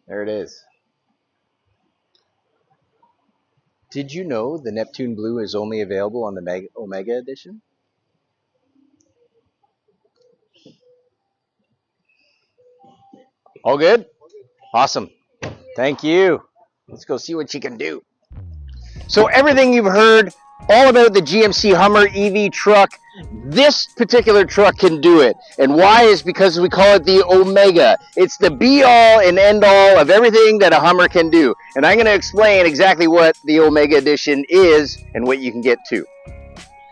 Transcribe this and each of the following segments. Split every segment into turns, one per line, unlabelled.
There it is. Did you know the Neptune Blue is only available on the Omega edition? All good? Awesome. Thank you. Let's go see what she can do. So everything you've heard all about the GMC Hummer EV truck, this particular truck can do it. And why is because we call it the Omega. It's the be all and end all of everything that a Hummer can do. And I'm going to explain exactly what the Omega edition is and what you can get to.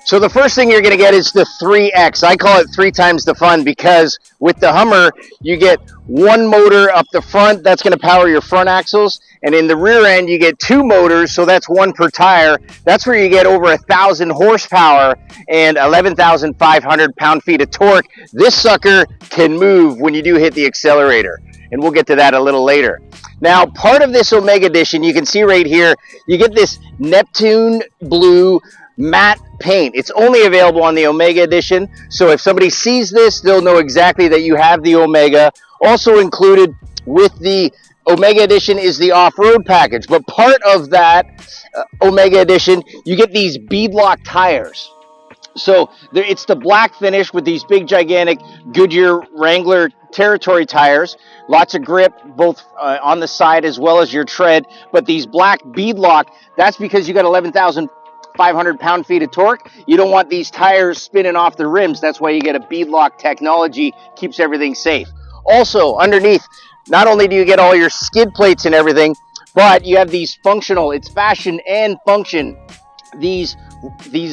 So the first thing you're going to get is the 3X. I call it 3 times the fun because with the Hummer, you get one motor up the front. That's going to power your front axles. And in the rear end, you get 2 motors. So that's 1 per tire. That's where you get over 1,000 horsepower and 11,500 pound-feet of torque. This sucker can move when you do hit the accelerator. And we'll get to that a little later. Now, part of this Omega edition, you can see right here, you get this Neptune Blue matte paint. It's only available on the Omega edition, so if somebody sees this, they'll know exactly that you have the Omega. Also included with the Omega edition is the off-road package, but part of that Omega edition, you get these beadlock tires. So it's the black finish with these big gigantic Goodyear Wrangler Territory tires, lots of grip both on the side as well as your tread, but these black beadlock, that's because you got 11,500 pound-feet of torque. You don't want these tires spinning off the rims. That's why you get a beadlock technology, keeps everything safe. Also, underneath, not only do you get all your skid plates and everything, but you have these functional, it's fashion and function. These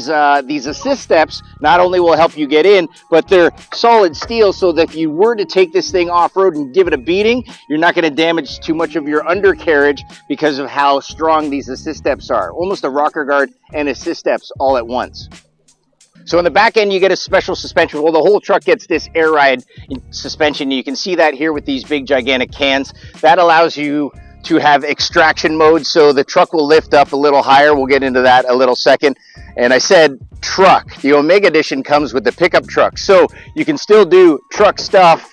assist steps not only will help you get in, but they're solid steel so that if you were to take this thing off-road and give it a beating, you're not going to damage too much of your undercarriage because of how strong these assist steps are. Almost a rocker guard and assist steps all at once. So in the back end, you get a special suspension. Well, the whole truck gets this air ride suspension. You can see that here with these big gigantic cans. That allows you to have extraction mode, so the truck will lift up a little higher. We'll get into that a little second. And I said truck. The Omega edition comes with the pickup truck, so you can still do truck stuff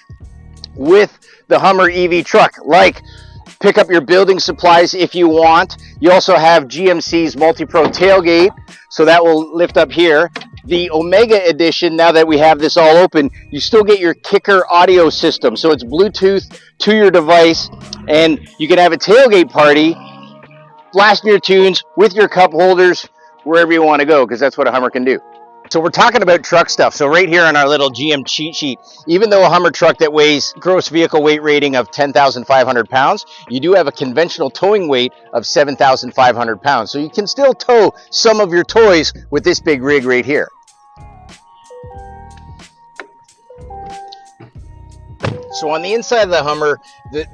with the Hummer EV truck, like pick up your building supplies if you want. You also have GMC's multi-pro tailgate, so that will lift up here. The Omega edition, now that we have this all open, you still get your kicker audio system. So it's Bluetooth to your device, and you can have a tailgate party, blasting your tunes with your cup holders wherever you want to go, because that's what a Hummer can do. So we're talking about truck stuff. So right here on our little GM cheat sheet, even though a Hummer truck that weighs gross vehicle weight rating of 10,500 pounds, you do have a conventional towing weight of 7,500 pounds. So you can still tow some of your toys with this big rig right here. So on the inside of the Hummer,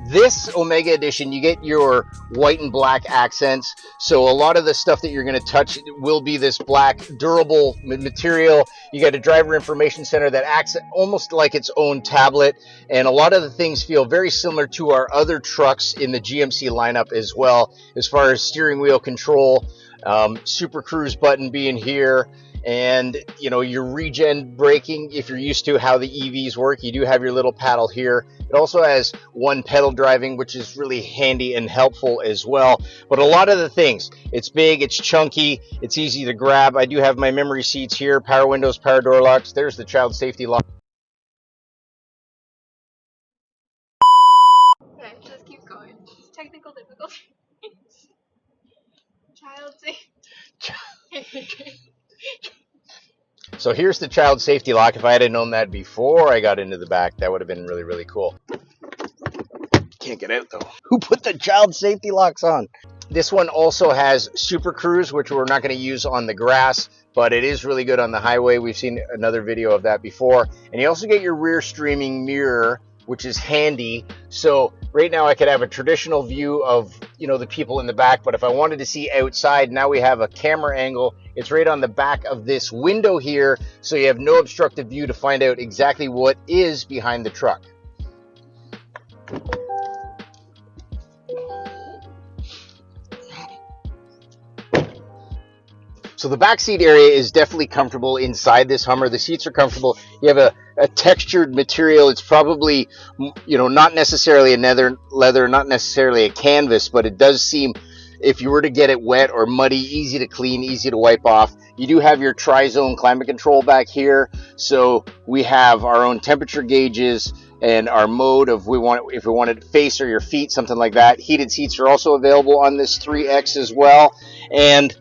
this Omega edition, you get your white and black accents. So a lot of the stuff that you're going to touch will be this black durable material. You got a driver information center that acts almost like its own tablet. And a lot of the things feel very similar to our other trucks in the GMC lineup as well, as far as steering wheel control, Super Cruise button being here. And, you know, your regen braking, if you're used to how the EVs work, you do have your little paddle here. It also has one pedal driving, which is really handy and helpful as well. But a lot of the things, it's big, it's chunky, it's easy to grab. I do have my memory seats here, power windows, power door locks. There's the child safety lock.
Okay, just keep going. Technical difficulties. Child safety.
So here's the child safety lock. If I had known that before I got into the back, that would have been really, really cool. Can't get out though. Who put the child safety locks on? This one also has Super Cruise, which we're not going to use on the grass, but it is really good on the highway. We've seen another video of that before. And you also get your rear streaming mirror, which is handy. So right now I could have a traditional view of, you know, the people in the back, but if I wanted to see outside, now we have a camera angle. It's right on the back of this window here, so you have no obstructive view to find out exactly what is behind the truck. So So the back seat area is definitely comfortable inside this Hummer. The seats are comfortable. You have a textured material. It's probably, not necessarily a leather, not necessarily a canvas, but it does seem, if you were to get it wet or muddy, easy to clean, easy to wipe off. You do have your tri-zone climate control back here. So we have our own temperature gauges and our mode of if we wanted to face or your feet, something like that. Heated seats are also available on this 3X as well. And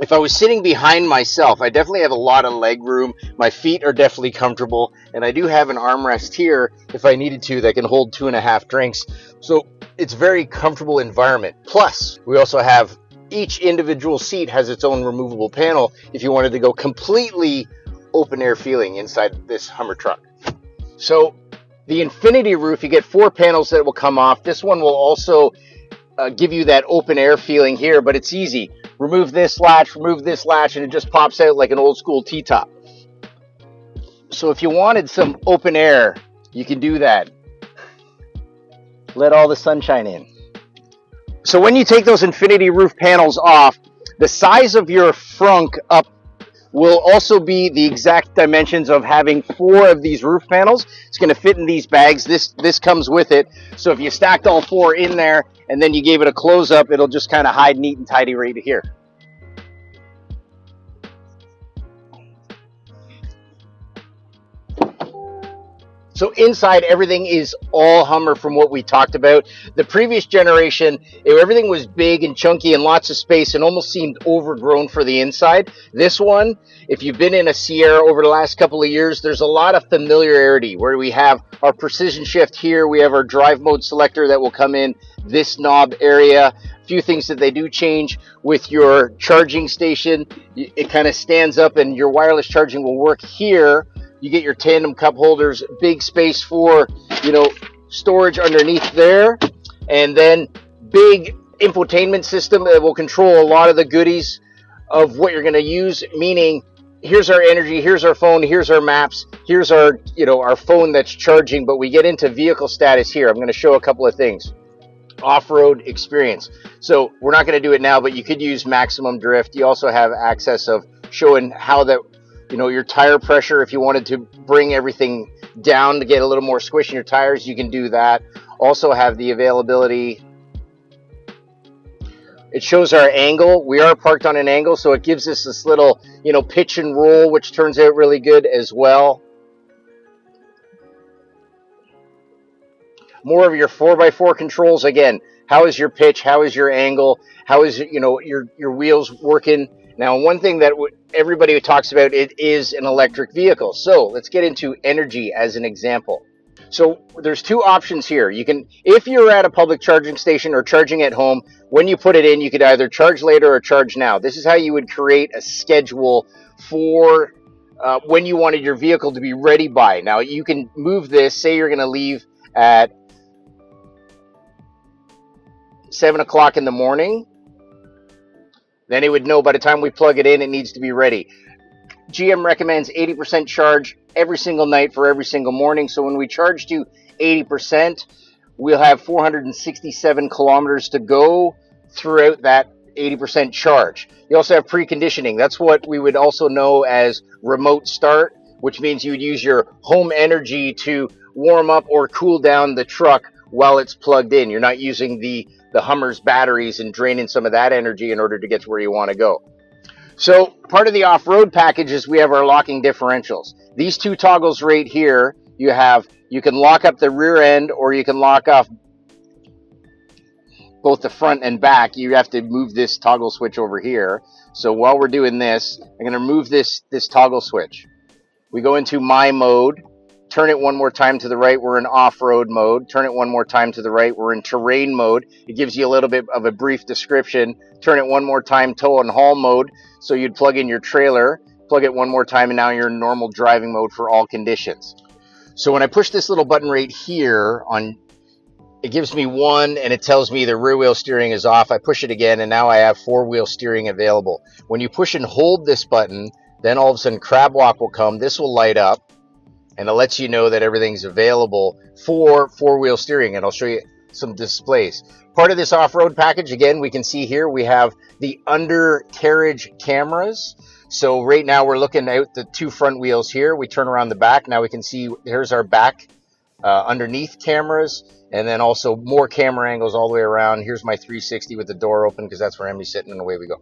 if I was sitting behind myself, I definitely have a lot of leg room. My feet are definitely comfortable, and I do have an armrest here if I needed to that can hold 2.5 drinks. So it's a very comfortable environment. Plus, we also have each individual seat has its own removable panel if you wanted to go completely open air feeling inside this Hummer truck. So the infinity roof, you get 4 panels that will come off. This one will also give you that open air feeling here, but it's easy. Remove this latch, and it just pops out like an old school T-top. So if you wanted some open air, you can do that. Let all the sunshine in. So when you take those infinity roof panels off, the size of your frunk up will also be the exact dimensions of having 4 of these roof panels. It's going to fit in these bags. This comes with it. So if you stacked all 4 in there and then you gave it a close up, it'll just kind of hide neat and tidy right here. So inside, everything is all Hummer from what we talked about. The previous generation, everything was big and chunky and lots of space and almost seemed overgrown for the inside. This one, if you've been in a Sierra over the last couple of years, there's a lot of familiarity where we have our precision shift here. We have our drive mode selector that will come in this knob area. A few things that they do change with your charging station. It kind of stands up and your wireless charging will work here. You get your tandem cup holders, big space for, storage underneath there. And then big infotainment system that will control a lot of the goodies of what you're going to use, meaning here's our energy, here's our phone, here's our maps, here's our, our phone that's charging, but we get into vehicle status here. I'm going to show a couple of things. Off-road experience. So we're not going to do it now, but you could use maximum drift. You also have access of showing how that, your tire pressure. If you wanted to bring everything down to get a little more squish in your tires, you can do that. Also have the availability. It shows our angle. We are parked on an angle, so it gives us this little, pitch and roll, which turns out really good as well. More of your 4x4 controls. Again, how is your pitch? How is your angle? How is, your wheels working? Now, one thing that everybody talks about, it is an electric vehicle. So let's get into energy as an example. So there's 2 options here. You can, if you're at a public charging station or charging at home, when you put it in, you could either charge later or charge now. This is how you would create a schedule for when you wanted your vehicle to be ready by. Now, you can move this. Say you're going to leave at 7 o'clock in the morning. Then it would know by the time we plug it in, it needs to be ready. GM recommends 80% charge every single night for every single morning. So when we charge to 80%, we'll have 467 kilometers to go throughout that 80% charge. You also have preconditioning. That's what we would also know as remote start, which means you would use your home energy to warm up or cool down the truck while it's plugged in. You're not using the Hummer's batteries and draining some of that energy in order to get to where you want to go. So part of the off-road package is we have our locking differentials. These 2 toggles right here, you can lock up the rear end or you can lock off both the front and back. You have to move this toggle switch over here. So while we're doing this, I'm going to move this toggle switch. We go into my mode. Turn it one more time to the right, we're in off-road mode. Turn it one more time to the right, we're in terrain mode. It gives you a little bit of a brief description. Turn it one more time, tow and haul mode. So you'd plug in your trailer, plug it one more time, and now you're in normal driving mode for all conditions. So when I push this little button right here, it gives me 1 and it tells me the rear wheel steering is off. I push it again and now I have 4-wheel steering available. When you push and hold this button, then all of a sudden crab walk will come. This will light up. And it lets you know that everything's available for 4-wheel steering. And I'll show you some displays. Part of this off-road package, again, we can see here we have the undercarriage cameras. So right now we're looking out the two front wheels here. We turn around the back. Now we can see here's our back underneath cameras, and then also more camera angles all the way around. Here's my 360 with the door open because that's where Emmy's sitting, and away we go.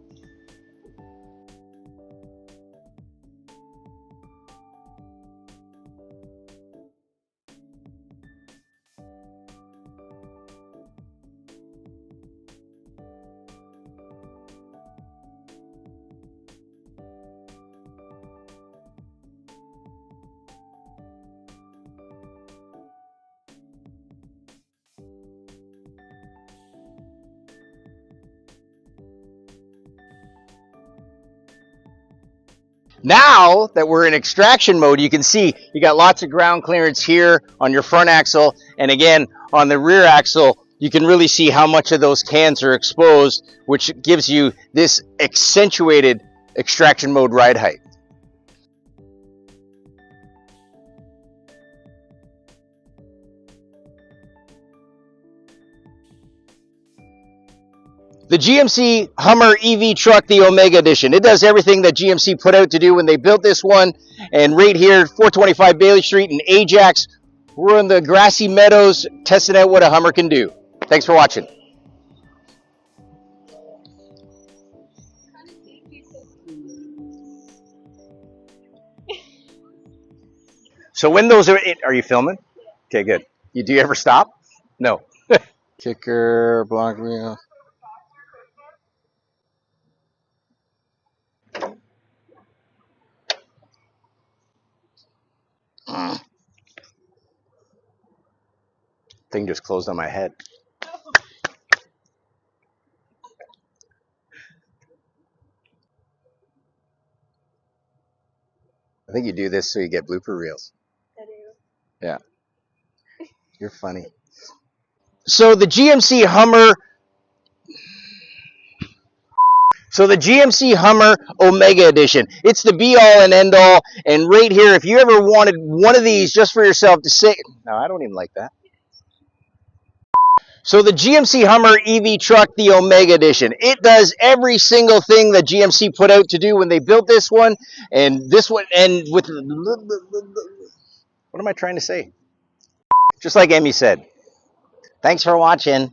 Now that we're in extraction mode, you can see you got lots of ground clearance here on your front axle, and again on the rear axle you can really see how much of those cans are exposed, which gives you this accentuated extraction mode ride height. The GMC Hummer EV truck, the Omega Edition. It does everything that GMC put out to do when they built this one. And right here, 425 Bailey Street in Ajax, we're in the grassy meadows testing out what a Hummer can do. Thanks for watching. So when those are you filming? Okay, good. Do you ever stop? No. Kicker, block wheel. Thing just closed on my head. I think you do this so you get blooper reels.
I do.
Yeah. You're funny. So the GMC Hummer Hummer Omega Edition. It's the be all and end all. And right here, if you ever wanted one of these just for yourself to say, no, I don't even like that. So the GMC Hummer EV truck, the Omega Edition. It does every single thing that GMC put out to do when they built this one. And this one, and with, what am I trying to say? Just like Emmy said. Thanks for watching.